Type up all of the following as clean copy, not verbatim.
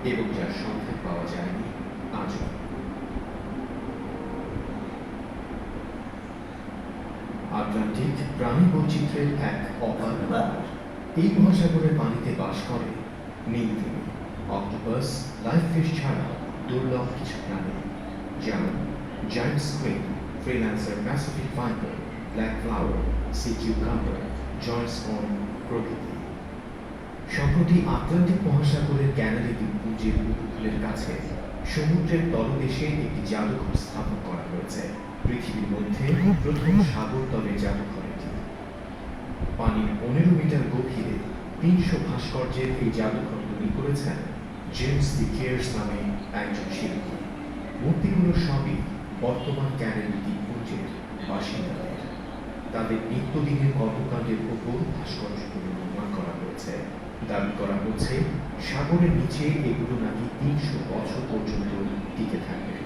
এবং যার সন্ধান পাওয়া যায়নি আজও। আটলান্টিক প্রাণী বৈচিত্র্যের এক অপার ভাণ্ডার। এই মহাসাগরের পানিতে বাস করে নীলতিমি, অক্টোপাস, লাইভ ফিশ ছাড়া দুর্লভ কিছু প্রাণী যেমন giant squid, freelancer Pacific viper, black flower, sea cucumber, জয়েন্ট স্পন প্রভৃতি। সম্প্রতি আটলান্টিক মহাসাগরের ক্যানারি দ্বীপপুঞ্জের উপকূলের কাছে সমুদ্রের তলদেশে একটি জাদুঘর স্থাপন করা হয়েছে। পৃথিবীর মধ্যে প্রথম সাগর তলের জাদুঘর এটি। পানির 15 মিটার গভীরে 300 ভাস্কর্যের এই জাদুঘর তৈরি করেছেন জেমস দি কেয়ার্স নামে একজন শিল্পী। মূর্তিগুলো সবই বর্তমান ক্যানারি দ্বীপপুঞ্জের বাসিন্দাদের। তাদের নিত্যদিনের কর্মকাণ্ডের উপর ভাস্কর্যগুলো নির্মাণ করা হয়েছে। দাবি করা হচ্ছে সাগরের নিচে এগুলো নাকি 300 বছর পর্যন্ত টিকে থাকবে।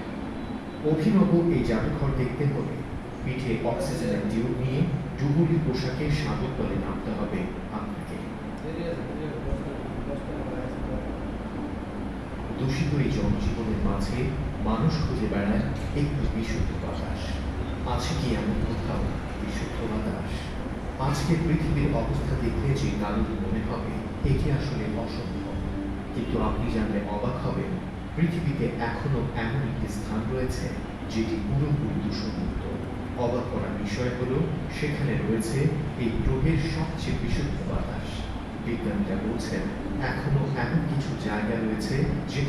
অভিনব এই জাদুঘর দেখতে হলে পিঠে অক্সিজেনের টিউব নিয়ে ডুবুরি পোশাকে সাগর তলে নামতে হবে আপনাকে। দূষিত এই জনজীবনের মাঝে মানুষ খুঁজে বেড়ায় একটু বিশুদ্ধ বাতাস। আছে কি এমন কোথাও বিশুদ্ধ বাতাস? আজকে পৃথিবীর অবস্থা দেখলে যে কারোর মনে হবে এটি আসলে অসম্ভব, কিন্তু আপনি জানলে অবাক হবেন পৃথিবীতে এখনো এমন একটি স্থান রয়েছে যেটি পুরোপুরি দূষণমুক্ত। অবাক করার বিষয় হলো সেখানে রয়েছে এই গ্রহের সবচেয়ে বিশুদ্ধ বাতাস। বিজ্ঞানীরা বলছেন এখনো এমন কিছু জায়গা রয়েছে যেখানে